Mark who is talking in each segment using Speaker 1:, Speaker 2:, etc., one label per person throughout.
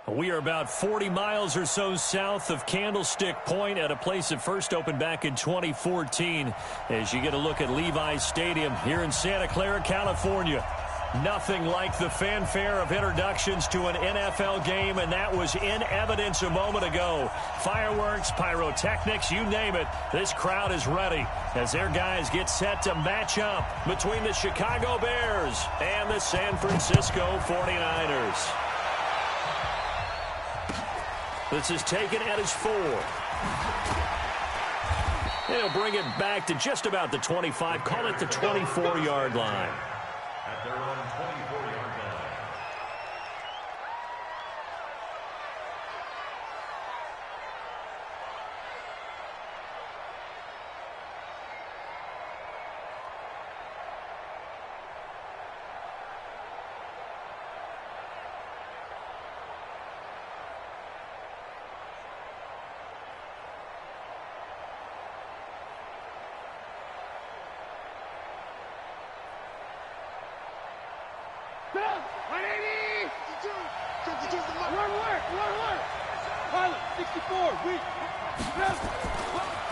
Speaker 1: We are about 40 miles or so south of Candlestick Point at a place that first opened back in 2014 as you get a look at Levi's Stadium here in Santa Clara, California. Nothing like the fanfare of introductions to an NFL game, and that was in evidence a moment ago. Fireworks, pyrotechnics, you name it. This crowd is ready as their guys get set to match up between the Chicago Bears and the San Francisco 49ers. This is taken at his 4. He'll bring it back to just about the 25. Call it the 24-yard line.
Speaker 2: At their own 24-yard line.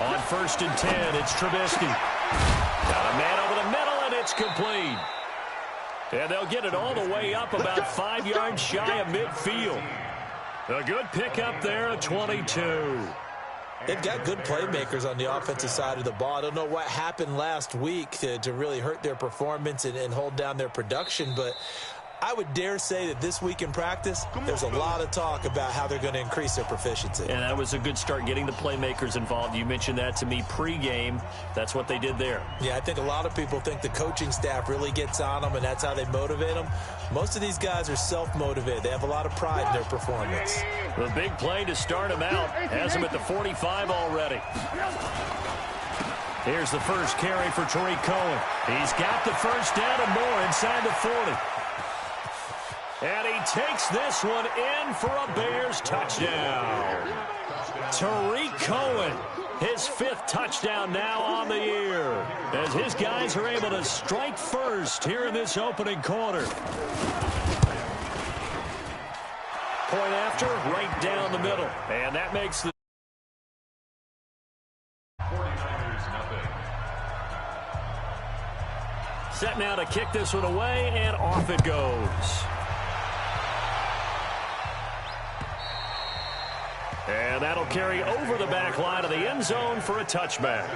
Speaker 1: On 1st and 10, it's Trubisky. Got a man over the middle, and it's complete. And they'll get it all the way up about 5 yards shy of midfield. A good pickup there at 22.
Speaker 3: They've got good playmakers on the offensive side of the ball. I don't know what happened last week to really hurt their performance and hold down their production, but I would dare say that this week in practice, there's a lot of talk about how they're going to increase their proficiency.
Speaker 1: And that was a good start, getting the playmakers involved. You mentioned that to me pregame. That's what they did there.
Speaker 3: Yeah, I think a lot of people think the coaching staff really gets on them, and that's how they motivate them. Most of these guys are self-motivated. They have a lot of pride in their performance.
Speaker 1: The big play to start him out has him at the 45 already. Here's the first carry for Tariq Cohen. He's got the first down and more inside the 40. And he takes this one in for a Bears touchdown. Tariq Cohen, his 5th touchdown now on the year, as his guys are able to strike first here in this opening quarter. Point after, right down the middle. And that makes the
Speaker 2: 49ers nothing.
Speaker 1: set now to kick this one away, and off it goes. And that'll carry over the back line of the end zone for a touchback.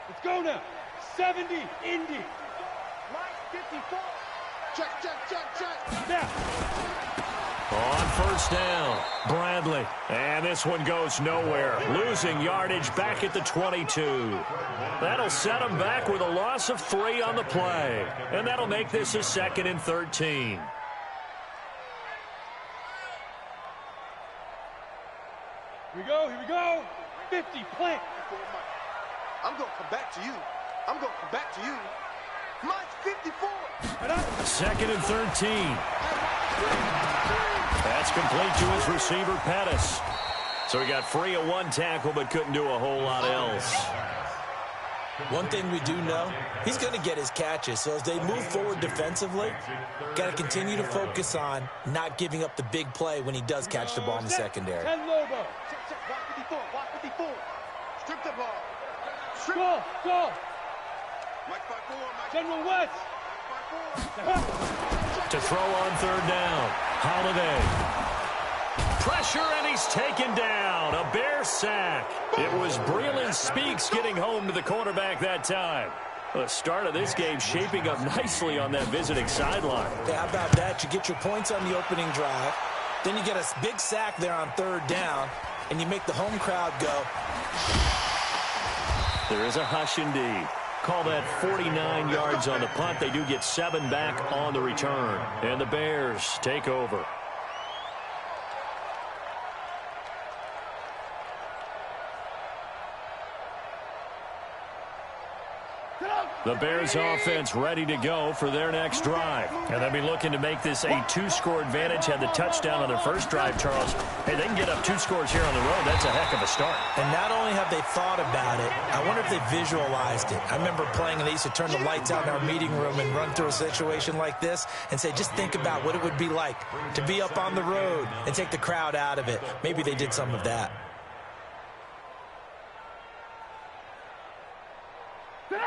Speaker 4: Let's go now. 70, Indy. Mike, 54. Check. Now.
Speaker 1: On 1st down, Bradley. And this one goes nowhere. Losing yardage back at the 22. That'll set him back with a loss of 3 on the play. And that'll make this a 2nd and 13.
Speaker 4: Here we go. 50, plant.
Speaker 5: I'm going to come back to you. Mine's 54.
Speaker 1: 2nd and 13. That's complete to his receiver, Pettis. So he got free of 1 tackle but couldn't do a whole lot else.
Speaker 3: One thing we do know, he's going to get his catches. So as they move forward defensively, got to continue to focus on not giving up the big play when he does catch the ball in the secondary.
Speaker 4: 10 Lobo.
Speaker 5: Block 54. Strip the ball.
Speaker 4: Go.
Speaker 5: Mike 54, Mike.
Speaker 4: General West.
Speaker 1: To throw on 3rd down, Holiday. Pressure, and he's taken down. A Bear sack. It was Breland Speaks getting home to the quarterback that time. The start of this game shaping up nicely on that visiting sideline.
Speaker 3: Yeah, how about that? You get your points on the opening drive. Then you get a big sack there on 3rd down, and you make the home crowd go.
Speaker 1: There is a hush indeed. Call that 49 yards on the punt. They do get 7 back on the return. And the Bears take over.
Speaker 4: Get up.
Speaker 1: The Bears offense ready to go for their next drive. And they'll be looking to make this a two-score advantage. Had the touchdown on their first drive, Charles. Hey, they can get up 2 scores here on the road. That's a heck of a start.
Speaker 3: And not only have they thought about it, I wonder if they visualized it. I remember playing, and they used to turn the lights out in our meeting room and run through a situation like this and say, just think about what it would be like to be up on the road and take the crowd out of it. Maybe they did some of that.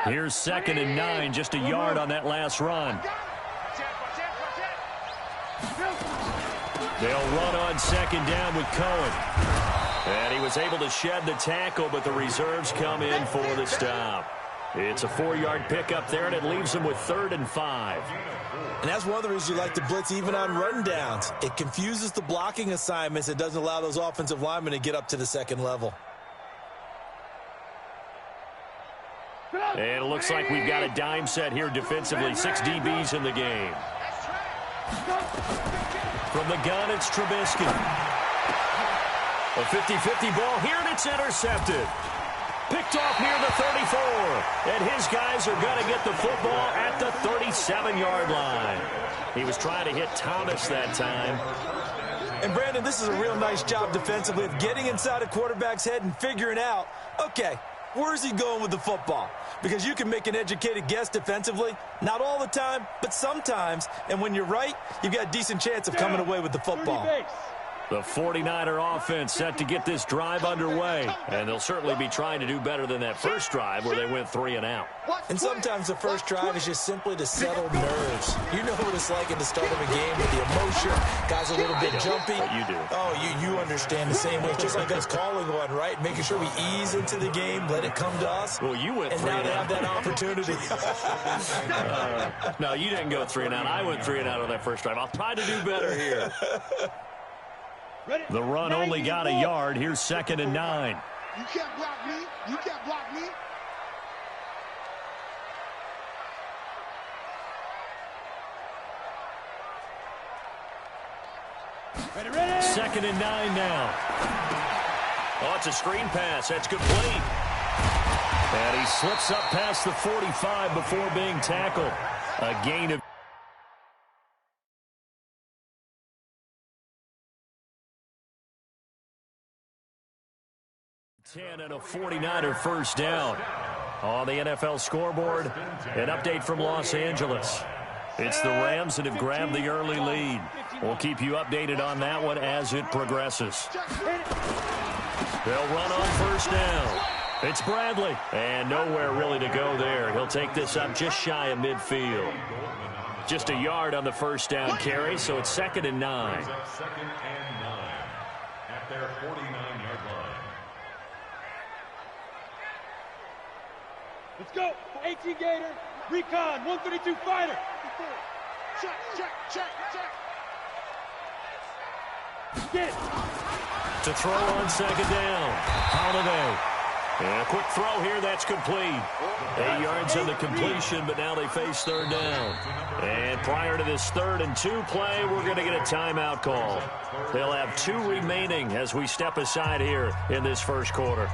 Speaker 1: Here's 2nd and 9, just a yard on that last run. They'll run on 2nd down with Cohen. And he was able to shed the tackle, but the reserves come in for the stop. It's a 4-yard pickup there, and it leaves them with 3rd and 5.
Speaker 3: And that's one of the reasons you like to blitz even on rundowns. It confuses the blocking assignments. It doesn't allow those offensive linemen to get up to the second level.
Speaker 1: And it looks like we've got a dime set here defensively. 6 DBs in the game. From the gun, it's Trubisky. A 50-50 ball here, and it's intercepted. Picked off near the 34. And his guys are going to get the football at the 37-yard line. He was trying to hit Thomas that time.
Speaker 3: And, Brandon, this is a real nice job defensively of getting inside a quarterback's head and figuring out, okay, where's he going with the football? Because you can make an educated guess defensively. Not all the time, but sometimes. And when you're right, you've got a decent chance of coming away with the football.
Speaker 1: The 49er offense set to get this drive underway. And they'll certainly be trying to do better than that first drive where they went 3 and out.
Speaker 3: And sometimes the first drive is just simply to settle nerves. You know what it's like at the start of a game with the emotion. Guys a little bit jumpy.
Speaker 1: You do.
Speaker 3: Oh, you understand the same way. It's just like us calling one, right? Making sure we ease into the game, let it come to us.
Speaker 1: Well, you went 3
Speaker 3: and now
Speaker 1: and
Speaker 3: they
Speaker 1: out.
Speaker 3: have that opportunity.
Speaker 1: No, you didn't go 3 and out. I went 3 and out on that first drive. I'll try to do better here. The run only got a yard. Here's 2nd and 9.
Speaker 5: You can't block me. You can't block me.
Speaker 4: Ready.
Speaker 1: 2nd and 9 now. Oh, it's a screen pass. That's complete. And he slips up past the 45 before being tackled. A gain of 10 and a 49er first down. On the NFL scoreboard, an update from Los Angeles. It's the Rams that have grabbed the early lead. We'll keep you updated on that one as it progresses. They'll run on first down. It's Bradley. And nowhere really to go there. He'll take this up just shy of midfield. Just a yard on the first down carry, so it's 2nd and 9.
Speaker 2: 2nd and 9 at their 49-yard line.
Speaker 4: Let's go. 18 Gator. Recon. 132 fighter.
Speaker 5: Check, check, check, check.
Speaker 4: Get it.
Speaker 1: To throw on 2nd down. Holiday. And a quick throw here, that's complete. 8 yards on the completion, but now they face 3rd down. And prior to this 3rd and 2 play, we're going to get a timeout call. They'll have 2 remaining as we step aside here in this first quarter.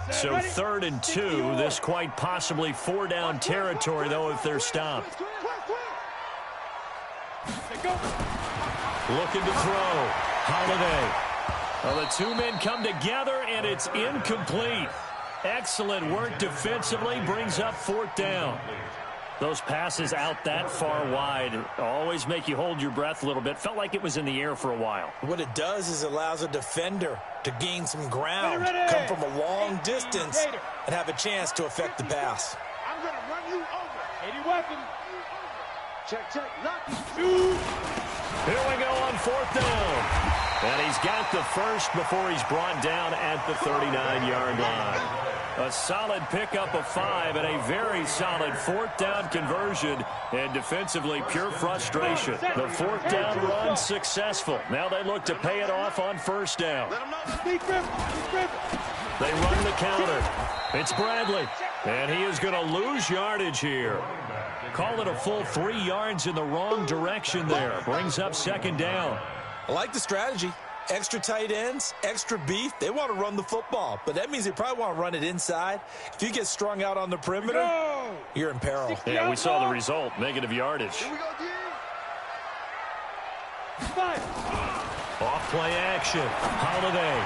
Speaker 1: So 3rd and 2, this quite possibly 4-down territory, though, if they're stopped. Looking to throw. Holiday. Well, the 2 men come together, and it's incomplete. Excellent work defensively, brings up 4th down. Those passes out that far wide always make you hold your breath a little bit. Felt like it was in the air for a while.
Speaker 3: What it does is it allows a defender to gain some ground, come from a long distance, and have a chance to affect the pass.
Speaker 5: I'm going to run you over.
Speaker 4: 80 weapon.
Speaker 5: Check, check. Knock.
Speaker 1: Here we go on 4th down. And he's got the first before he's brought down at the 39-yard line. A solid pickup of 5 and a very solid 4th down conversion. And defensively, pure frustration. The 4th down run successful. Now they look to pay it off on 1st down. They run the counter. It's Bradley. And he is going to lose yardage here. Call it a full 3 yards in the wrong direction there. Brings up 2nd down.
Speaker 3: I like the strategy. Extra tight ends, extra beef. They want to run the football, but that means they probably want to run it inside. If you get strung out on the perimeter, you're in peril.
Speaker 1: Yeah, we saw the result. Negative yardage.
Speaker 5: Here we go, D.
Speaker 1: Off play action. Holiday.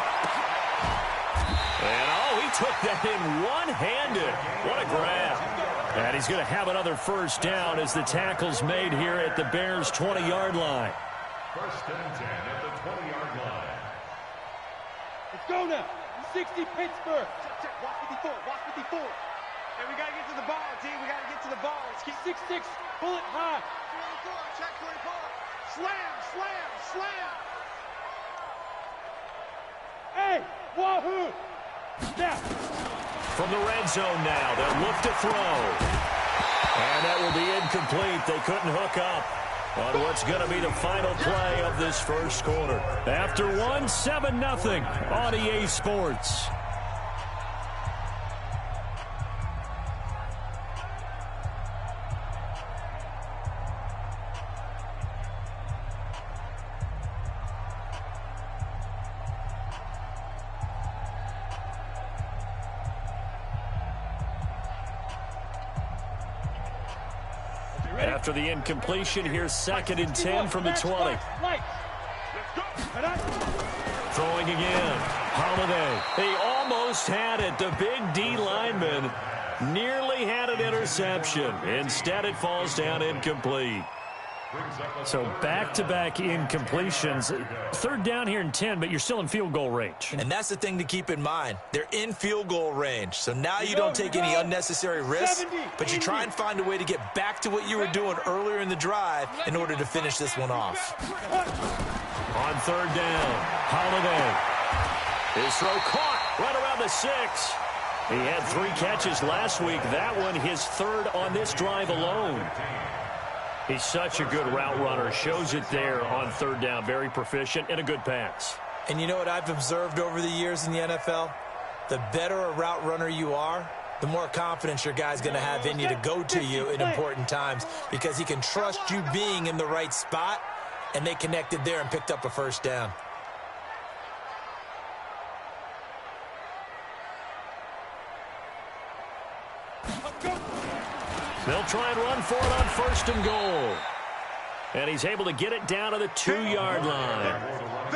Speaker 1: And, he took that in one-handed. What a grab. And he's going to have another 1st down as the tackle's made here at the Bears' 20-yard line.
Speaker 2: 1st and 10 at the 20-yard line.
Speaker 4: Let's go now. 60 Pittsburgh.
Speaker 5: Check. Watch 54. Watch 54. And we got to get to the ball, D. We got to get to the ball. Let's keep
Speaker 4: 6-6. Pull it high.
Speaker 5: 24. Check 24. Slam.
Speaker 4: Hey, wahoo. Now.
Speaker 1: From the red zone now, they'll look to throw. And that will be incomplete. They couldn't hook up on what's going to be the final play of this 1st quarter. After 7-0 on EA Sports. After the incompletion, here's 2nd and 10 from the 20. Throwing again. Holiday. He almost had it. The big D lineman nearly had an interception. Instead, it falls down incomplete. So back-to-back incompletions. 3rd down here and 10, but you're still in field goal range.
Speaker 3: And that's the thing to keep in mind. They're in field goal range. So now you don't take any unnecessary risks, but you try and find a way to get back to what you were doing earlier in the drive in order to finish this one off.
Speaker 1: On 3rd down, Holiday. His throw caught right around the 6. He had 3 catches last week. That one his 3rd on this drive alone. He's such a good route runner. Shows it there on 3rd down. Very proficient and a good pass.
Speaker 3: And you know what I've observed over the years in the NFL? The better a route runner you are, the more confidence your guy's going to have in you to go to you in important times because he can trust you being in the right spot, and they connected there and picked up a 1st down.
Speaker 1: They'll try and run for it on 1st and goal. And he's able to get it down to the 2-yard line.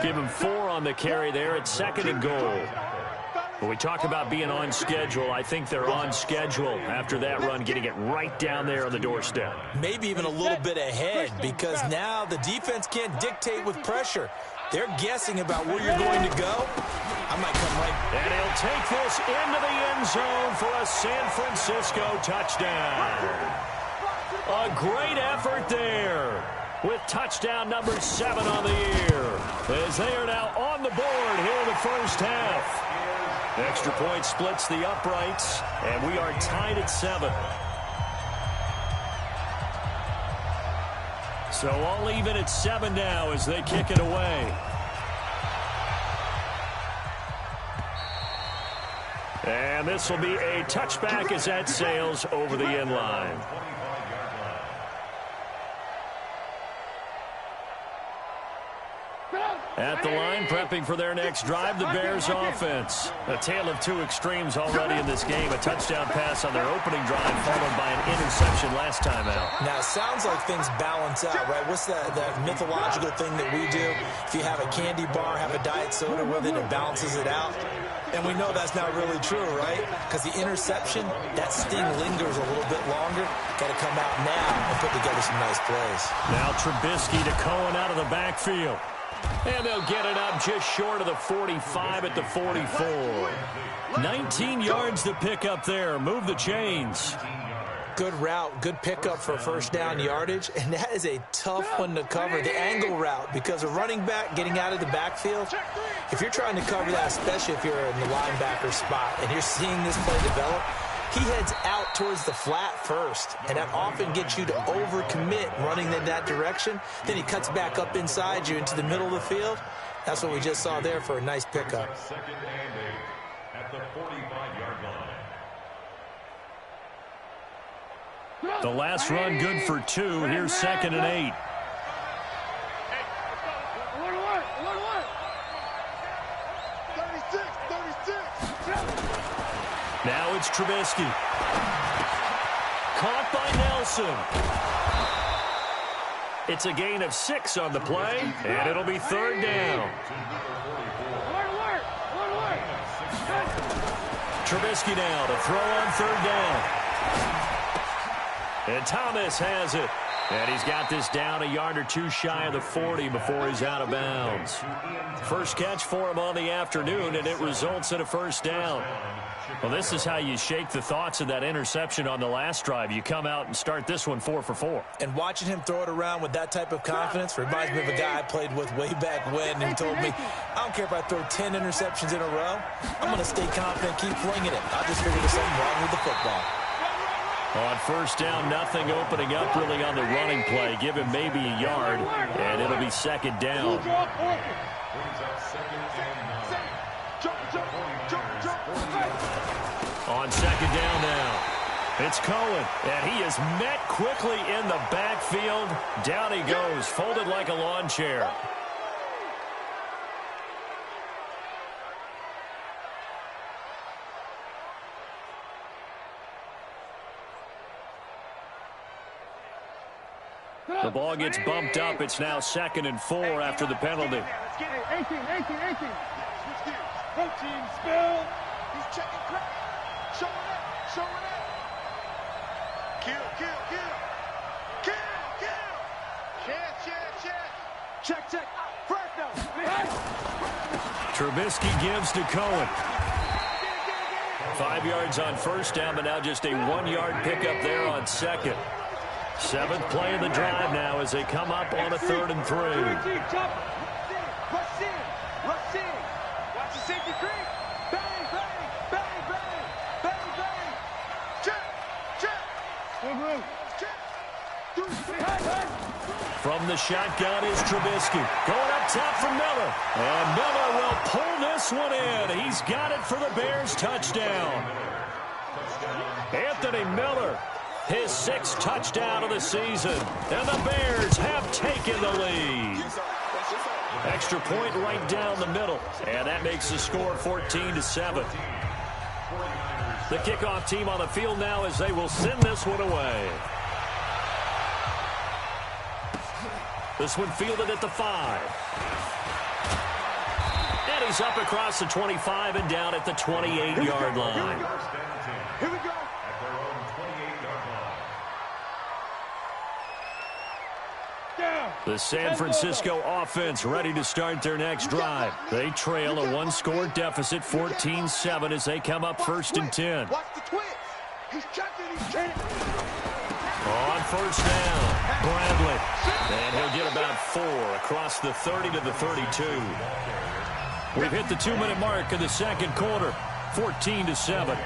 Speaker 1: Give him 4 on the carry there at 2nd and goal. When we talk about being on schedule, I think they're on schedule after that run, getting it right down there on the doorstep.
Speaker 3: Maybe even a little bit ahead because now the defense can't dictate with pressure. They're guessing about where you're going to go. I might come right.
Speaker 1: And he'll take this into the end zone for a San Francisco touchdown. A great effort there with touchdown number 7 on the year. As they are now on the board here in the 1st half. Extra point splits the uprights, and we are tied at 7. So all even at 7 now as they kick it away. And this will be a touchback as that sails over the end line. At the line, prepping for their next drive, the Bears offense. A tale of 2 extremes already in this game. A touchdown pass on their opening drive, followed by an interception last time out.
Speaker 3: Now, it sounds like things balance out, right? What's that mythological thing that we do? If you have a candy bar, have a diet soda with it, it balances it out. And we know that's not really true, right? Because the interception, that sting lingers a little bit longer. Got to come out now and put together some nice plays.
Speaker 1: Now Trubisky to Cohen out of the backfield. And they'll get it up just short of the 45 at the 44. 19 yards to pick up there. Move the chains.
Speaker 3: Good route, good pickup for first down yardage, and that is a tough one to cover, the angle route, because a running back getting out of the backfield, if you're trying to cover that, especially if you're in the linebacker spot and you're seeing this play develop, he heads out towards the flat first, and that often gets you to overcommit running in that direction. Then he cuts back up inside you into the middle of the field. That's what we just saw there for a nice pickup.
Speaker 2: Second and 8 at the 45-yard line.
Speaker 1: The last run good for 2. Here's 2nd and 8. Now it's Trubisky. Caught by Nelson. It's a gain of 6 on the play, and it'll be 3rd down. Trubisky now to throw on 3rd down. And Thomas has it. And he's got this down a yard or 2 shy of the 40 before he's out of bounds. First catch for him on the afternoon, and it results in a 1st down. Well, this is how you shake the thoughts of that interception on the last drive. You come out and start this one 4 for 4.
Speaker 3: And watching him throw it around with that type of confidence reminds me of a guy I played with way back when, and he told me, I don't care if I throw 10 interceptions in a row. I'm going to stay confident, keep flinging it. I just figured there's something wrong with the football.
Speaker 1: On 1st down, nothing opening up really on the running play. Give him maybe a yard, and it'll be 2nd down. On 2nd down now, it's Cohen, and he is met quickly in the backfield. Down he goes, folded like a lawn chair. The ball gets bumped up. It's now 2nd and 4 after the penalty.
Speaker 4: 18. Protein spill.
Speaker 5: He's checking crack. Showing up. Kill. Check. First down.
Speaker 1: Trubisky gives to Cohen. 5 yards on 1st down, but now just a 1-yard pickup there on 2nd. 7th play of the drive now as they come up on a 3rd and 3.
Speaker 5: Rush in. Watch the safety creep. Bang. Check.
Speaker 1: From the shotgun is Trubisky. Going up top for Miller. And Miller will pull this one in. He's got it for the Bears touchdown. Anthony Miller. His 6th touchdown of the season. And the Bears have taken the lead. Extra point right down the middle. And that makes the score 14-7. The kickoff team on the field now as they will send this one away. This one fielded at the 5. And he's up across the 25 and down at the 28-yard line.
Speaker 5: Here we go.
Speaker 1: The San Francisco offense ready to start their next drive. They trail a 1-score deficit, 14-7, as they come up 1st and 10.
Speaker 5: Watch the twitch. He's checking.
Speaker 1: On 1st down, Bradley. And he'll get about 4 across the 30 to the 32. We've hit the 2-minute mark of the 2nd quarter, 14-7.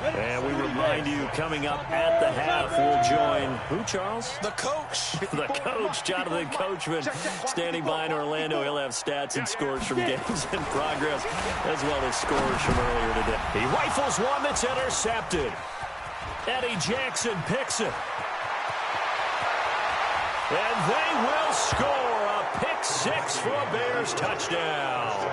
Speaker 1: And we remind you, coming up at the half, we'll join who, Charles?
Speaker 3: The coach.
Speaker 1: The coach, Jonathan Coachman, standing by in Orlando. He'll have stats and scores from games in progress, as well as scores from earlier today. He rifles one that's intercepted. Eddie Jackson picks it. And they will score a pick 6 for a Bears touchdown.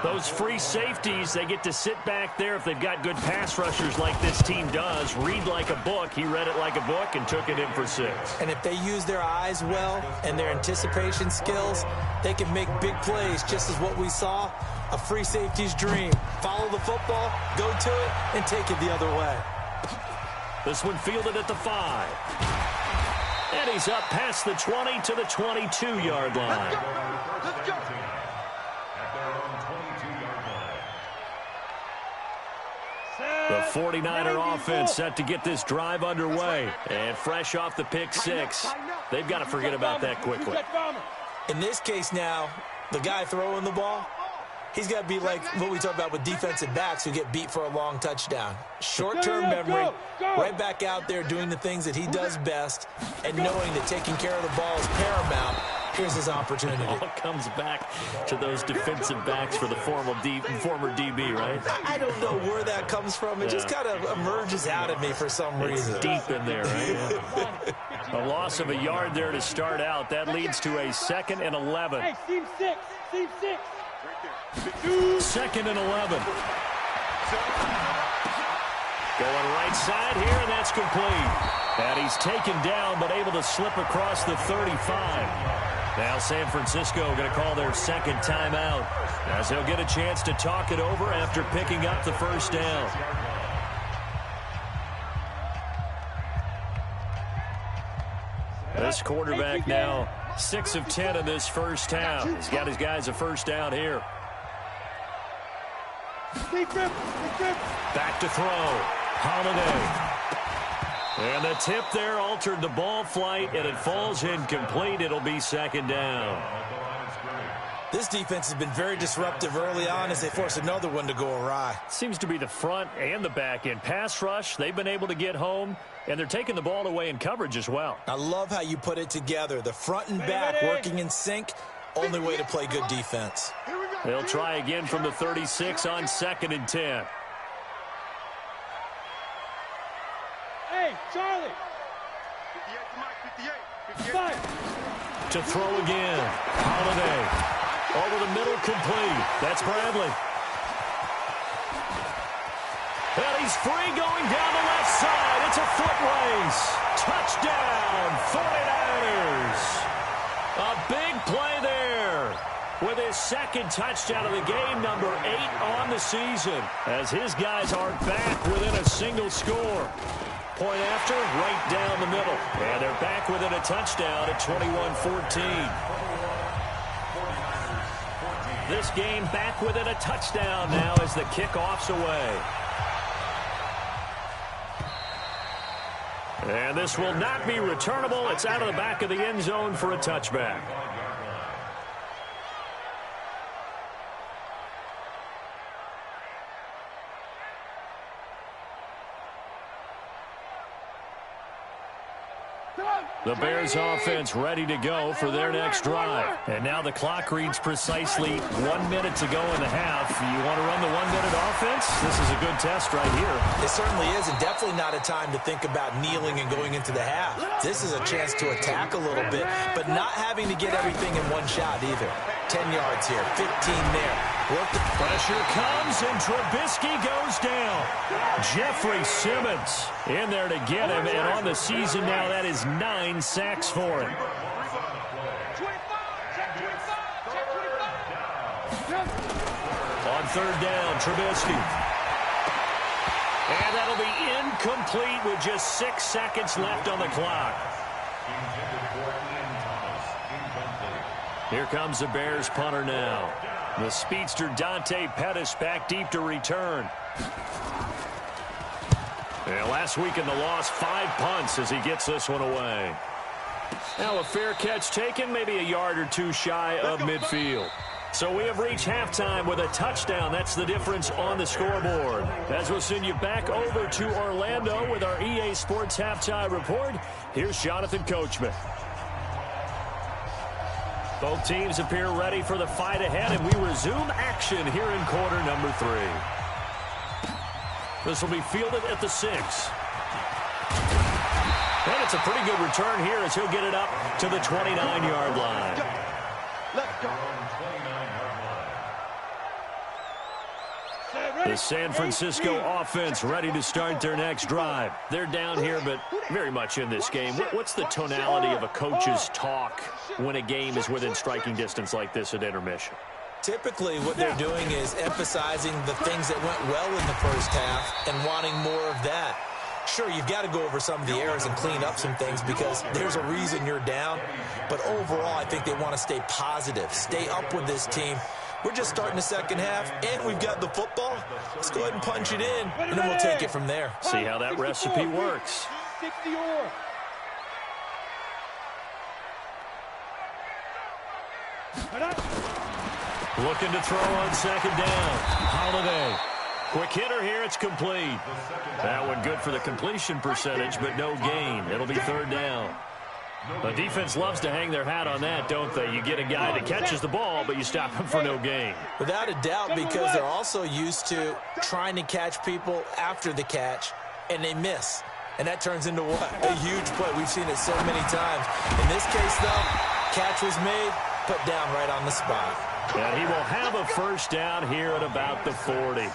Speaker 1: Those free safeties, they get to sit back there if they've got good pass rushers like this team does. Read like a book. He read it like a book and took it in for 6.
Speaker 3: And if they use their eyes well and their anticipation skills, they can make big plays, just as what we saw. A free safety's dream. Follow the football, go to it, and take it the other way.
Speaker 1: This one fielded at the 5. And he's up past the 20 to the 22-yard line.
Speaker 5: Let's go.
Speaker 1: 49er offense set to get this drive underway. And fresh off the pick six, they've got to forget about that quickly.
Speaker 3: In this case now, the guy throwing the ball, he's got to be like what we talk about with defensive backs who get beat for a long touchdown. Short-term memory, right back out there doing the things that he does best, and knowing that taking care of the ball is paramount. Here's his opportunity.
Speaker 1: It all comes back to those defensive backs for the former DB, right?
Speaker 3: I don't know where that comes from. It just kind of emerges out of me for some reason.
Speaker 1: It's deep in there, right? A loss of a yard there to start out. That leads to a 2nd and 11.
Speaker 4: Hey, team 6. Team 6.
Speaker 1: 2nd and 11. Going right side here, and that's complete. And he's taken down, but able to slip across the 35. Now San Francisco going to call their second timeout, as he'll get a chance to talk it over after picking up the first down. This quarterback now 6 of 10 in this first half. He's got his guys a first down here. Back to throw. Holiday. And the tip there altered the ball flight, and it falls incomplete. It'll be 2nd down.
Speaker 3: This defense has been very disruptive early on as they force another one to go awry.
Speaker 1: Seems to be the front and the back end. Pass rush, they've been able to get home, and they're taking the ball away in coverage as well.
Speaker 3: I love how you put it together. The front and back working in sync, only way to play good defense.
Speaker 1: They'll try again from the 36 on 2nd and 10.
Speaker 4: Hey, Charlie. 58.
Speaker 1: To throw again. Holiday. Over the middle, complete. That's Bradley. And he's free going down the left side. It's a foot race. Touchdown, 49ers. A big play there with his 2nd touchdown of the game, number 8 on the season, as his guys are back within a single score. Point after, right down the middle. And they're back within a touchdown at 21-14. This game back within a touchdown now as the kickoff's away. And this will not be returnable. It's out of the back of the end zone for a touchback. The Bears offense ready to go for their next drive. And now the clock reads precisely 1 minute to go in the half. You want to run the 1 minute offense? This is a good test right here.
Speaker 3: It certainly is, and definitely not a time to think about kneeling and going into the half. This is a chance to attack a little bit, but not having to get everything in one shot either. 10 yards here, 15 there.
Speaker 1: Pressure comes, and Trubisky goes down. Jeffrey Simmons in there to get him, and on the season now, that is 9 sacks for him. On 3rd down, Trubisky. And that'll be incomplete with just 6 seconds left on the clock. Here comes the Bears punter now. The speedster Dante Pettis back deep to return. And last week in the loss, 5 punts as he gets this one away. Now a fair catch taken, maybe a yard or 2 shy of midfield. So we have reached halftime with a touchdown. That's the difference on the scoreboard. As we'll send you back over to Orlando with our EA Sports Halftime Report, here's Jonathan Coachman. Both teams appear ready for the fight ahead, and we resume action here in quarter number 3. This will be fielded at the 6. And it's a pretty good return here as he'll get it up to the 29-yard line.
Speaker 5: Let's go.
Speaker 1: The San Francisco offense ready to start their next drive. They're down here, but very much in this game. What's the tonality of a coach's talk when a game is within striking distance like this at intermission?
Speaker 3: Typically, what they're doing is emphasizing the things that went well in the first half and wanting more of that. Sure, you've got to go over some of the errors and clean up some things because there's a reason you're down. But overall, I think they want to stay positive, stay up with this team, We're just starting the second half, and we've got the football. Let's go ahead and punch it in, and then we'll take it from there.
Speaker 1: See how that recipe works.
Speaker 4: 60 or.
Speaker 1: Looking to throw on second down. Holiday. Quick hitter here. It's complete. That one good for the completion percentage, but no gain. It'll be third down. The defense loves to hang their hat on that, don't they? You get a guy that catches the ball, but you stop him for no gain.
Speaker 3: Without a doubt, because they're also used to trying to catch people after the catch, and they miss. And that turns into what? A huge play. We've seen it so many times. In this case, though, catch was made, put down right on the spot.
Speaker 1: And he will have a first down here at about the 40.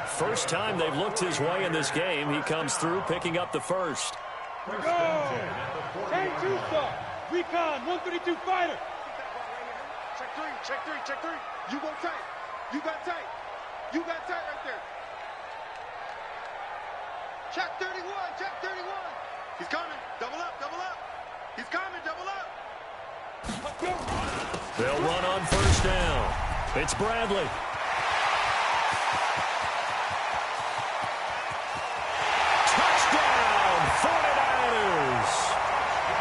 Speaker 1: First time they've looked his way in this game. He comes through picking up the first.
Speaker 4: Go! Hey, two-star. Recon, 132 fighter.
Speaker 5: Check three, check three, check three. You go tight. You got tight. You got tight right there. Check 31, check 31. He's coming. Double up, double up. He's coming, double up.
Speaker 1: They'll run on first down. It's Bradley. Touchdown, 49ers.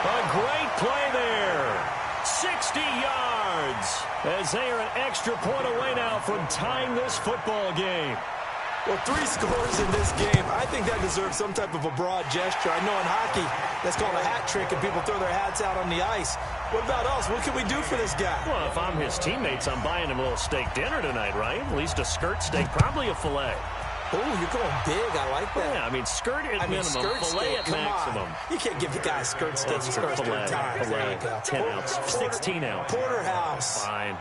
Speaker 1: A great play there. 60 yards as they are an extra point away now from tying this football game.
Speaker 3: Well, 3 scores in this game. I think that deserves some type of a broad gesture. I know in hockey, that's called a hat trick, and people throw their hats out on the ice. What about us? What can we do for this guy?
Speaker 1: Well, if I'm his teammates, I'm buying him a little steak dinner tonight, right? At least a skirt steak, probably a filet.
Speaker 3: Oh, you're going big. I like that.
Speaker 1: Yeah, I mean, skirt at minimum,
Speaker 3: skirt
Speaker 1: filet
Speaker 3: steak,
Speaker 1: at maximum.
Speaker 3: You can't give the guy a skirt steak his first 3 times.
Speaker 1: Filet, 10 ounce, 16 ounce.
Speaker 3: Porterhouse.
Speaker 1: Fine.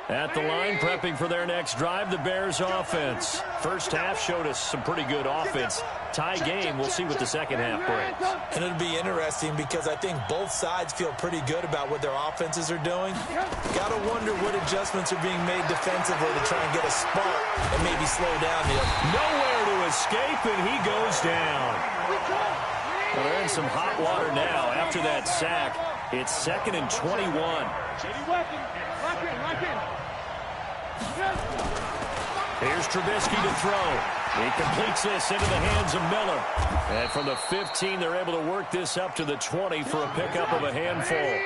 Speaker 1: At the line, prepping for their next drive, the Bears offense. First half showed us some pretty good offense. Tie game, we'll see what the second half brings.
Speaker 3: And it'll be interesting because I think both sides feel pretty good about what their offenses are doing. Got to wonder what adjustments are being made defensively to try and get a spark and maybe slow down the other.
Speaker 1: Nowhere to escape, and he goes down. Well, they're in some hot water now after that sack. It's 2nd and 21. Here's Trubisky to throw. He completes this into the hands of Miller. And from the 15, they're able to work this up to the 20 for a pickup of a handful.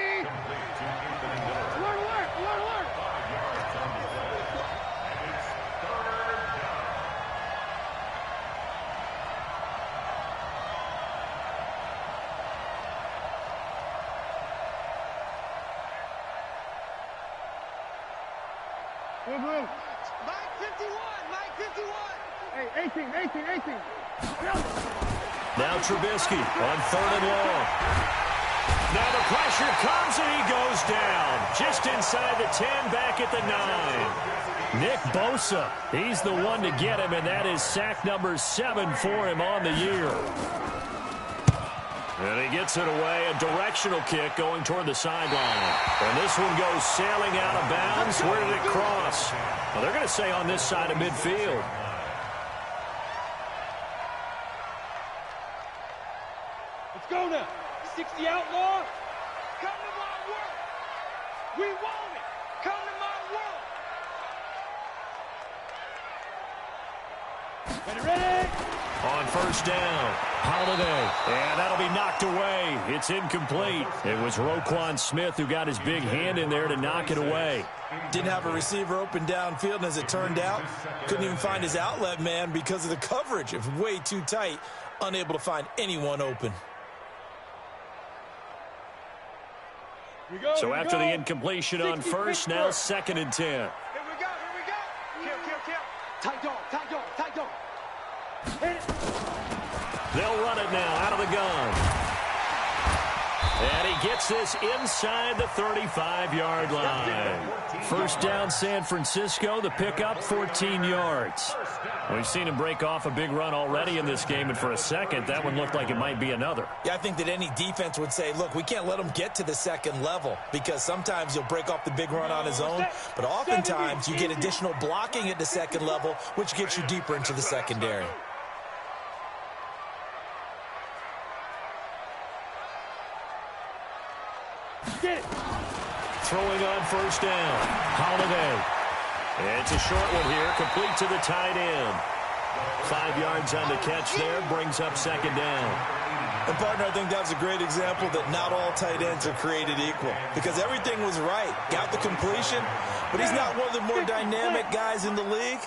Speaker 5: Mike 51, Mike 51.
Speaker 4: Hey, 18.
Speaker 1: Now Trubisky on 3rd and long. Now the pressure comes and he goes down. Just inside the 10, back at the 9. Nick Bosa, he's the one to get him, and that is sack number 7 for him on the year. And he gets it away, a directional kick going toward the sideline. And this one goes sailing out of bounds. Where did it cross? Well, they're going to say on this side of midfield.
Speaker 4: Let's go now. 60 outlaw.
Speaker 5: Come to my world. We want it. Come to my world.
Speaker 4: Ready?
Speaker 1: On first down, Holiday. And that'll be knocked away. It's incomplete. It was Roquan Smith who got his big hand in there to knock it away.
Speaker 3: Didn't have a receiver open downfield, and as it turned out, couldn't even find his outlet man because of the coverage. It was way too tight, unable to find anyone open.
Speaker 1: So after the incompletion on first, now 2nd and 10.
Speaker 5: Here we go. Kill. Tight dog.
Speaker 1: They'll run it now out of the gun. And he gets this inside the 35-yard line. First down, San Francisco. The pickup, 14 yards. We've seen him break off a big run already in this game, and for a second, that one looked like it might be another.
Speaker 3: Yeah, I think that any defense would say, look, we can't let him get to the second level because sometimes he'll break off the big run on his own, but oftentimes you get additional blocking at the second level, which gets you deeper into the secondary.
Speaker 4: Get it.
Speaker 1: Throwing on first down. Holiday. It's a short one here, complete to the tight end. 5 yards on the catch there, brings up second down.
Speaker 3: And, partner, I think that was a great example that not all tight ends are created equal because everything was right. Got the completion, but he's not one of the more dynamic guys in the league.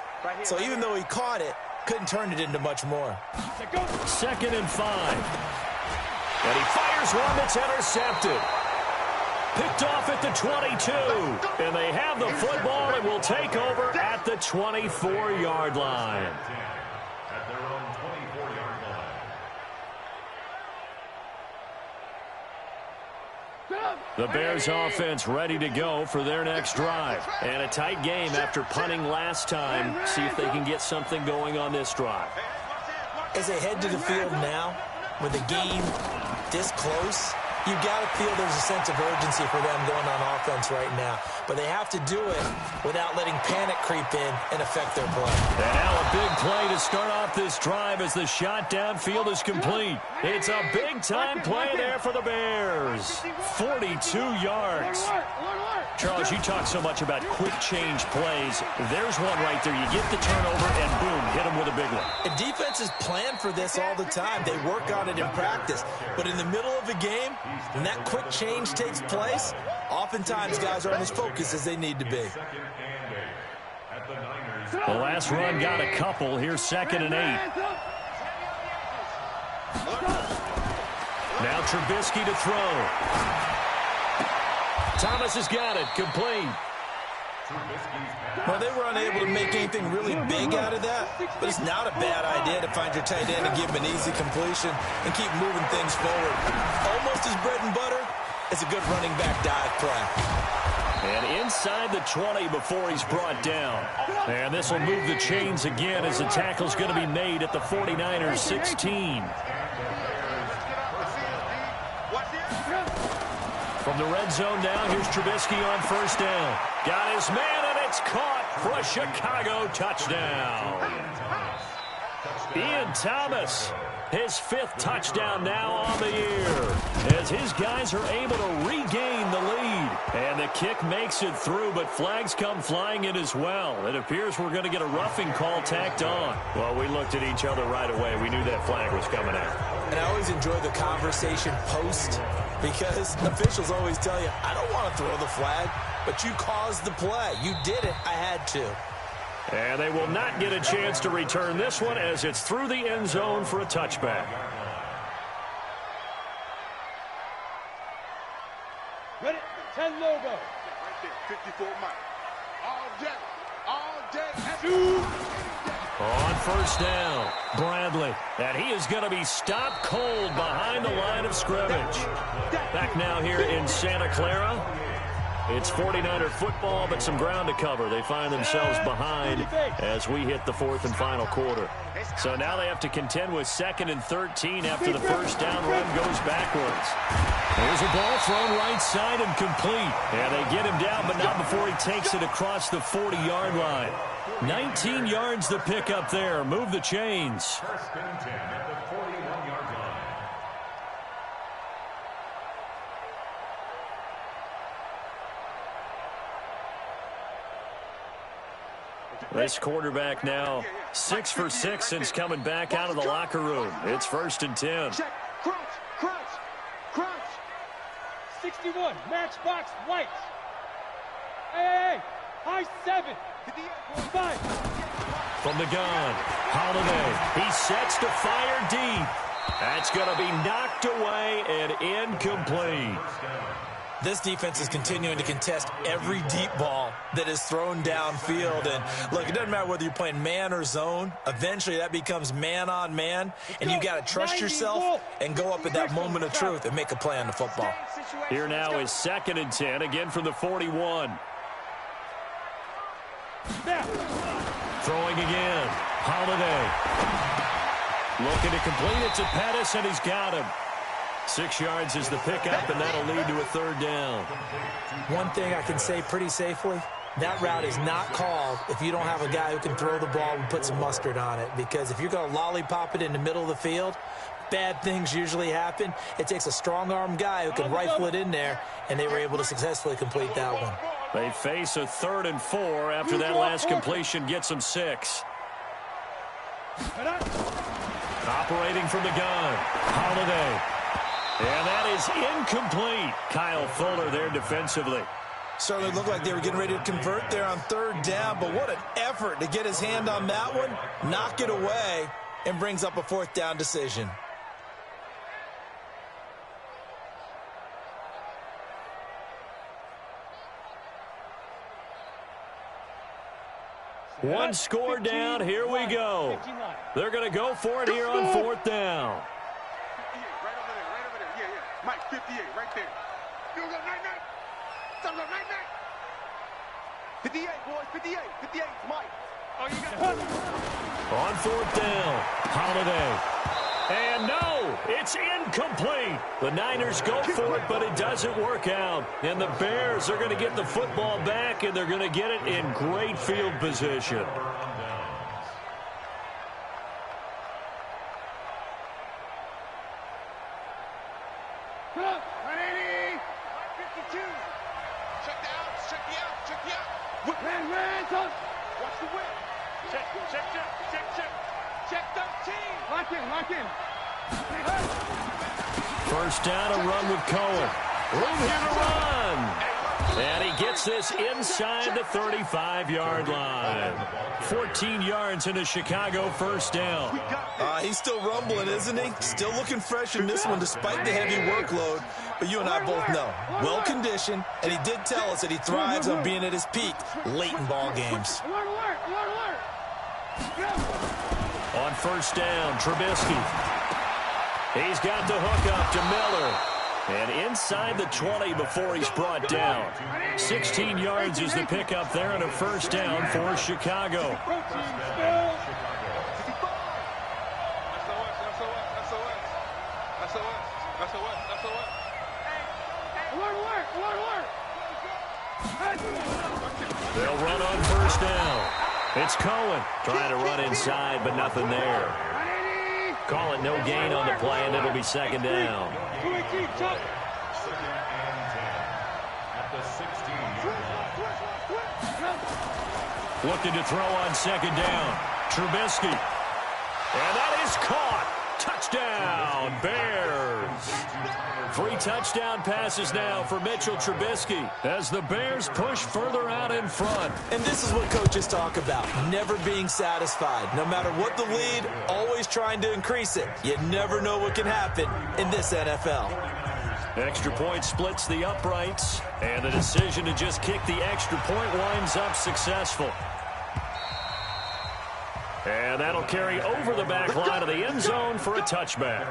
Speaker 3: So even though he caught it, couldn't turn it into much more.
Speaker 1: 2nd and 5. And he fires one that's intercepted. Picked off at the 22. And they have the football and will take over at the 24-yard line.
Speaker 2: At their own 24-yard line.
Speaker 1: The Bears offense ready to go for their next drive. And a tight game after punting last time. See if they can get something going on this drive.
Speaker 3: As they head to the field now, with the game this close, you've got to feel there's a sense of urgency for them going on offense right now. But they have to do it without letting panic creep in and affect their play.
Speaker 1: And now a big play to start off this drive as the shot downfield is complete. It's a big-time play there for the Bears. 42 yards. Charles, you talk so much about quick change plays. There's one right there. You get the turnover and boom, hit them with a big one.
Speaker 3: And defenses plan for this all the time. They work on it in practice. But in the middle of the game, when that quick change takes place, oftentimes guys aren't as focused as they need to be.
Speaker 1: The last run got a couple. Here's 2nd and 8. Now Trubisky to throw. Thomas has got it. Complete.
Speaker 3: Well, they were unable to make anything really big out of that, but it's not a bad idea to find your tight end and give him an easy completion and keep moving things forward. Almost his bread and butter is a good running back dive play.
Speaker 1: And inside the 20 before he's brought down. And this will move the chains again as the tackle's going to be made at the 49ers 16. From the red zone down, here's Trubisky on first down. Got his man, and it's caught for a Chicago touchdown. Ian Thomas, his 5th touchdown now on the year, as his guys are able to regain the lead. And the kick makes it through, but flags come flying in as well. It appears we're going to get a roughing call tacked on. Well, we looked at each other right away. We knew that flag was coming out.
Speaker 3: And I always enjoy the conversation post because officials always tell you, I don't want to throw the flag, but you caused the play. You did it. I had to.
Speaker 1: And they will not get a chance to return this one as it's through the end zone for a touchback.
Speaker 4: Ready? 10 logo.
Speaker 5: Right there, 54 Mike. All day. All day.
Speaker 1: On first down, Bradley. And he is going to be stopped cold behind the line of scrimmage. Back now here in Santa Clara. It's 49er football, but some ground to cover. They find themselves behind as we hit the 4th and final quarter. So now they have to contend with 2nd and 13 after the first down run goes backwards. There's a ball thrown right side and complete. And they get him down, but not before he takes it across the 40-yard line. 19 yards to pick up there. Move the chains.
Speaker 2: 1st and 10 at the 41-yard line.
Speaker 1: This quarterback now 6 for 6 since coming back out of the locker room. It's 1st and 10.
Speaker 5: Check. Crunch. Crunch. Crunch.
Speaker 4: 61, matchbox white. Hey, high 7. 5.
Speaker 1: From the gun, Holiday. He sets to fire deep. That's going to be knocked away and incomplete.
Speaker 3: This defense is continuing to contest every deep ball that is thrown downfield. And, look, it doesn't matter whether you're playing man or zone. Eventually, that becomes man on man. And you've got to trust yourself and go up at that moment of truth and make a play on the football.
Speaker 1: Here now is 2nd and 10, again from the 41. Throwing again. Holiday. Looking to complete it to Pettis, and he's got him. 6 yards is the pickup, and that'll lead to a 3rd down.
Speaker 3: One thing I can say pretty safely, that route is not called if you don't have a guy who can throw the ball and put some mustard on it. Because if you're going to lollipop it in the middle of the field, bad things usually happen. It takes a strong-arm guy who can rifle it in there, and they were able to successfully complete that one.
Speaker 1: They face a 3rd and 4 after that last completion gets them 6. Operating from the gun, Holiday. And that is incomplete. Kyle Fuller there defensively.
Speaker 3: Certainly looked like they were getting ready to convert there on 3rd down, but what an effort to get his hand on that one, knock it away, and brings up a 4th down decision.
Speaker 1: One score down, here we go. They're going to go for it here on 4th down.
Speaker 5: 58, right over there, yeah. Mike, 58, right there. You go, 99. Son of 99. 58, boys, 58. 58, Mike. Oh, you got it.
Speaker 1: On 4th down, Holiday. And no, it's incomplete. The Niners go for it, but it doesn't work out. And the Bears are going to get the football back, and they're going to get it in great field position.
Speaker 5: Watch the whip. Check 13. Lock in.
Speaker 1: First down, a run with Cohen. Room here to run. And he gets this inside the 35-yard line. 14 yards into Chicago, first down.
Speaker 3: He's still rumbling, isn't he? Still looking fresh in this one despite the heavy workload. But you and I both know, well-conditioned, and he did tell us that he thrives on being at his peak late in ball games.
Speaker 1: On first down, Trubisky. He's got the hook up to Miller. And inside the 20 before he's brought down. 16 yards is the pickup there and a first down for Chicago. They'll run on first down. It's Cohen trying to run inside, but nothing there. Call it no gain on the play, and it'll be second down. Looking to throw on second down. Trubisky. And that is caught. Touchdown, Bears. 3 touchdown passes now for Mitchell Trubisky as the Bears push further out in front.
Speaker 3: And this is what coaches talk about, never being satisfied. No matter what the lead, always trying to increase it. You never know what can happen in this NFL.
Speaker 1: Extra point splits the uprights, and the decision to just kick the extra point winds up successful. And that'll carry over the back line of the end zone for a touchback.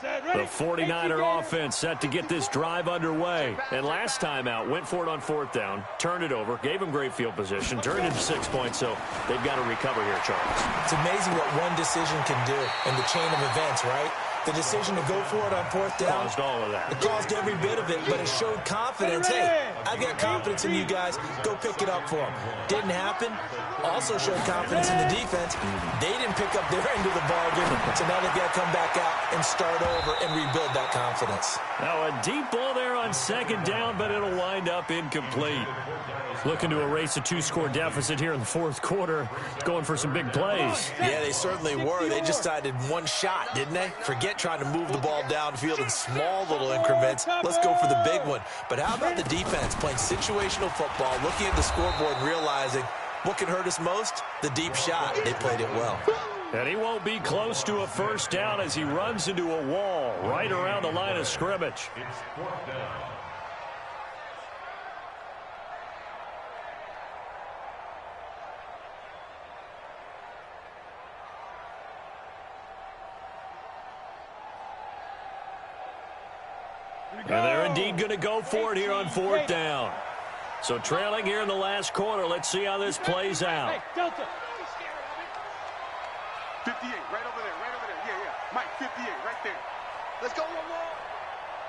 Speaker 1: The 49er offense set to get this drive underway. And last time out, went for it on fourth down, turned it over, gave them great field position, turned it into 6 points, so they've got to recover here, Charles.
Speaker 3: It's amazing what one decision can do in the chain of events, right? The decision to go for it on fourth down.
Speaker 1: Caused all of that.
Speaker 3: It caused every bit of it, but it showed confidence. Hey, I've got confidence in you guys. Go pick it up for them. Didn't happen. Also showed confidence in the defense. They didn't pick up their end of the bargain, so now they've got to come back out and start over and rebuild that confidence.
Speaker 1: Now a deep ball there on second down, but it'll wind up incomplete. Looking to erase a 2-score deficit here in the fourth quarter. Going for some big plays.
Speaker 3: Yeah, they certainly were. They just decided one shot, didn't they? Forget trying to move the ball downfield in small little increments. Let's go for the big one. But how about the defense playing situational football, looking at the scoreboard and realizing what can hurt us most? The deep shot. They played it well.
Speaker 1: And he won't be close to a first down as he runs into a wall right around the line of scrimmage.
Speaker 2: It's fourth down.
Speaker 1: And they're indeed going to go for it here on fourth down. So trailing here in the last quarter. Let's see how this plays out.
Speaker 4: Hey, Delta.
Speaker 5: 58, right over there, yeah. Mike, 58, right there. Let's go, one more.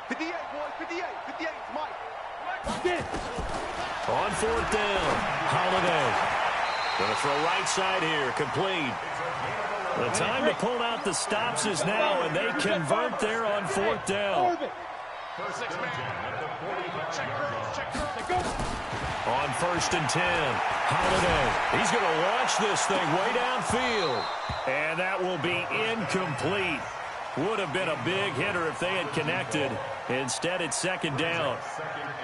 Speaker 5: 58, boys, 58, Mike.
Speaker 4: Lock in.
Speaker 1: On fourth down, Holiday. Going to throw right side here, complete. The time to pull out the stops is now, and they convert there on 4th down. On 1st and 10, Holiday. He's going to launch this thing way downfield. And that will be incomplete. Would have been a big hitter if they had connected. Instead, it's 2nd down.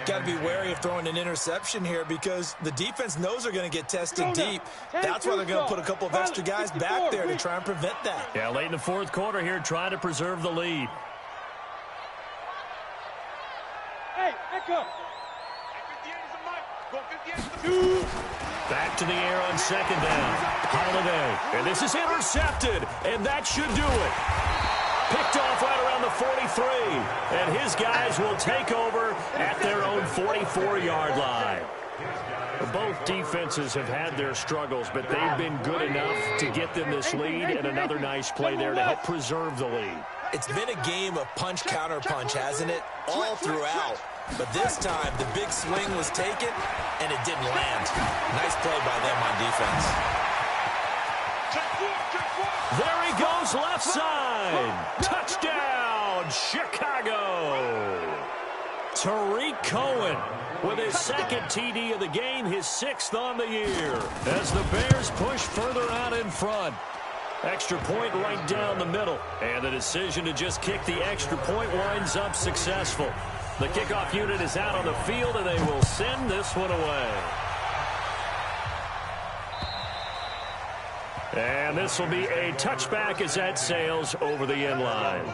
Speaker 3: Got to be wary of throwing an interception here because the defense knows they're going to get tested deep. That's why they're going to put a couple of extra guys back there to try and prevent that.
Speaker 1: Yeah, late in the 4th quarter here, trying to preserve the lead.
Speaker 4: Hey, echo.
Speaker 1: Back to the air on 2nd down. Holiday. And this is intercepted. And that should do it. Picked off right around the 43. And his guys will take over at their own 44-yard line. Both defenses have had their struggles, but they've been good enough to get them this lead. And another nice play there to help preserve the lead.
Speaker 3: It's been a game of punch-counter-punch, hasn't it? All throughout. But this time, the big swing was taken, and it didn't land. Nice play by them on defense.
Speaker 1: There he goes, left side. Touchdown, Chicago. Tariq Cohen with his 2nd TD of the game, his 6th on the year, as the Bears push further out in front. Extra point right down the middle. And the decision to just kick the extra point winds up successful. The kickoff unit is out on the field, and they will send this one away. And this will be a touchback as that sails over the end line.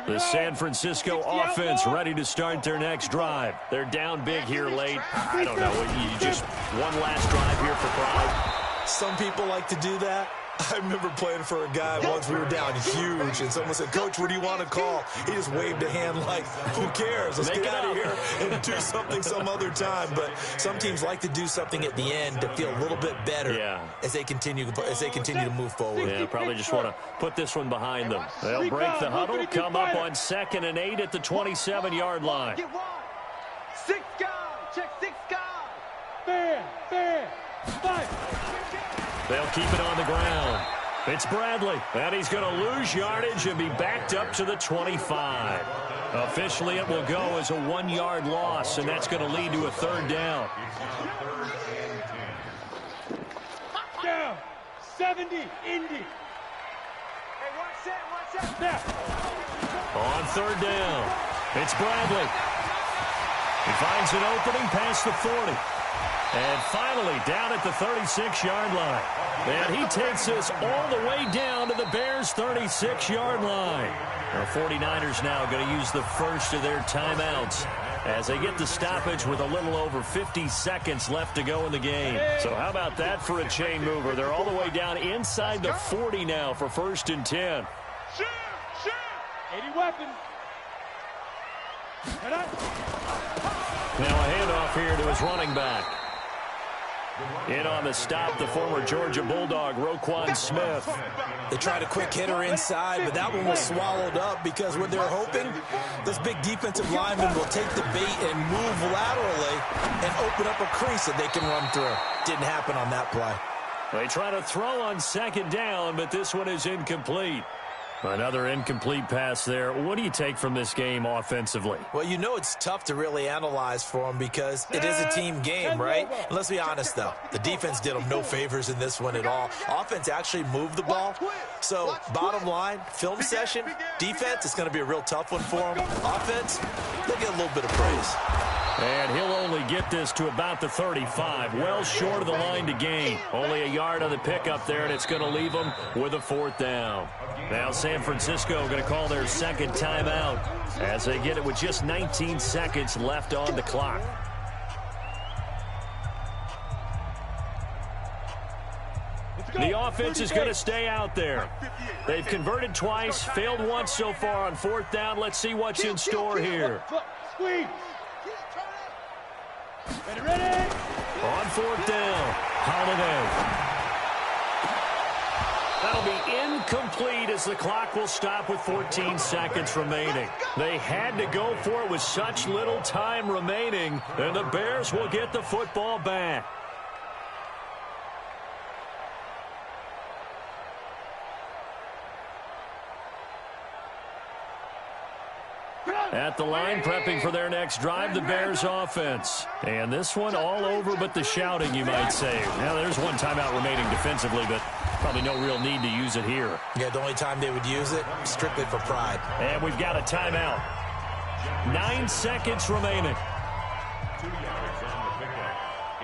Speaker 1: The San Francisco offense ready to start their next drive. They're down big here late. I don't know. You just one last drive here for pride.
Speaker 3: Some people like to do that. I remember playing for a guy once. We were down huge, and someone said, "Coach, what do you want to call?" He just waved a hand like, "Who cares? Let's get out of here and do something some other time." But some teams like to do something at the end to feel a little bit better as they continue to move forward.
Speaker 1: Yeah, probably just want to put this one behind them. They'll break the huddle, come up on 2nd and 8 at the 27-yard line.
Speaker 5: 6 guys. Check 6 guys.
Speaker 4: Fair. 5.
Speaker 1: They'll keep it on the ground. It's Bradley, and he's going to lose yardage and be backed up to the 25. Officially, it will go as a 1-yard loss, and that's going to lead to a 3rd down.
Speaker 4: Down. 70, Indy.
Speaker 5: Hey, watch that.
Speaker 4: Snap.
Speaker 1: On 3rd down, it's Bradley. He finds an opening past the 40. And finally, down at the 36-yard line. And he takes us all the way down to the Bears' 36-yard line. The 49ers now going to use the first of their timeouts as they get the stoppage with a little over 50 seconds left to go in the game. So how about that for a chain mover? They're all the way down inside the 40 now for 1st and 10.
Speaker 5: Shoot.
Speaker 4: 80 weapons.
Speaker 1: Now a handoff here to his running back. In on the stop, the former Georgia Bulldog, Roquan Smith.
Speaker 3: They tried a quick hitter inside, but that one was swallowed up because what they're hoping, those big defensive linemen will take the bait and move laterally and open up a crease that they can run through. Didn't happen on that play.
Speaker 1: They try to throw on 2nd down, but this one is incomplete. Another incomplete pass there. What do you take from this game offensively?
Speaker 3: Well, you know it's tough to really analyze for them because it is a team game, right? And let's be honest, though. The defense did them no favors in this one at all. Offense actually moved the ball. So, bottom line, film session, defense, it's going to be a real tough one for them. Offense, they'll get a little bit of praise.
Speaker 1: And he'll only get this to about the 35, well short of the line to gain. Only a yard on the pickup there, and it's going to leave them with a 4th down. Now San Francisco going to call their 2nd timeout as they get it with just 19 seconds left on the clock. The offense is going to stay out there. They've converted twice, failed once so far on 4th down. Let's see what's in store here.
Speaker 4: Squeeze. Ready.
Speaker 1: On 4th down, Holiday. That'll be incomplete as the clock will stop with 14 seconds remaining. They had to go for it with such little time remaining, and the Bears will get the football back. At the line, prepping for their next drive, the Bears offense. And this one all over but the shouting, you might say. Now, there's one timeout remaining defensively, but probably no real need to use it here.
Speaker 3: Yeah, the only time they would use it, strictly for pride.
Speaker 1: And we've got a timeout. 9 seconds remaining.
Speaker 2: 2 yards on the pickup.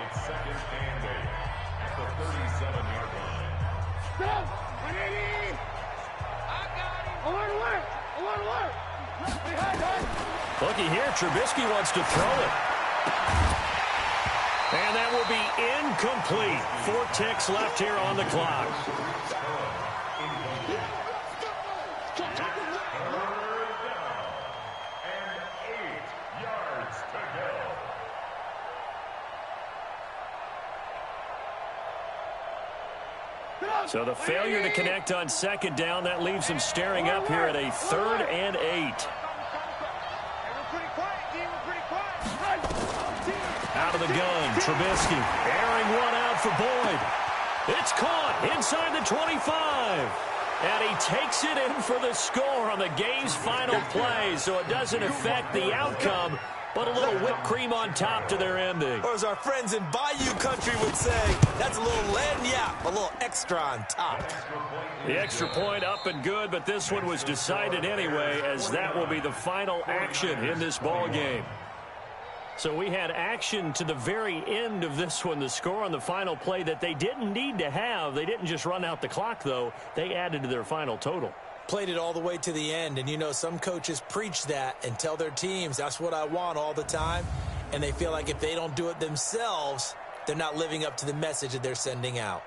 Speaker 2: It's second and 8 at the 37-yard line.
Speaker 4: Stop! 180! I got him! Alert! Alert!
Speaker 1: Looky here, Trubisky wants to throw it. And that will be incomplete. 4 ticks left here on the clock.
Speaker 2: Third down and 8 yards to go.
Speaker 1: So the failure to connect on second down, that leaves them staring up here at a 3rd and 8. Out of the gun, Trubisky airing one out for Boyd. It's caught inside the 25. And he takes it in for the score on the game's final play, so it doesn't affect the outcome, but a little whipped cream on top to their ending.
Speaker 3: Or as our friends in Bayou Country would say, that's a little lagniappe, a little extra on top.
Speaker 1: The extra point up and good, but this one was decided anyway, as that will be the final action in this ball game. So we had action to the very end of this one. The score on the final play that they didn't need to have. They didn't just run out the clock, though. They added to their final total.
Speaker 3: Played it all the way to the end, and you know some coaches preach that and tell their teams that's what I want all the time, and they feel like if they don't do it themselves, they're not living up to the message that they're sending out.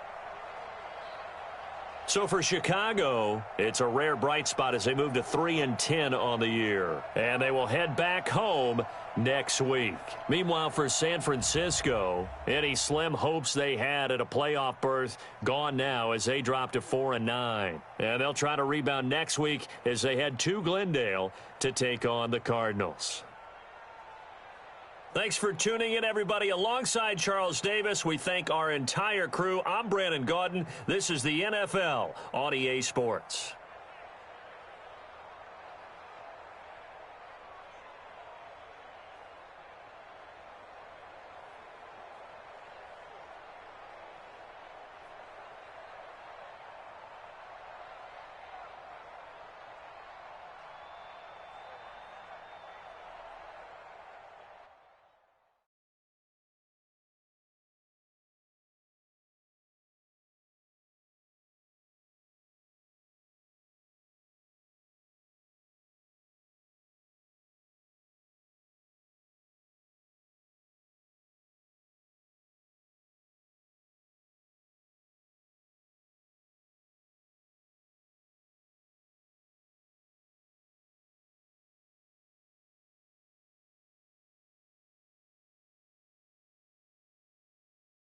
Speaker 1: So for Chicago, it's a rare bright spot as they move to 3-10 on the year. And they will head back home next week. Meanwhile, for San Francisco, any slim hopes they had at a playoff berth gone now as they drop to 4-9. And they'll try to rebound next week as they head to Glendale to take on the Cardinals. Thanks for tuning in, everybody. Alongside Charles Davis, we thank our entire crew. I'm Brandon Gaudin. This is the NFL on EA Sports.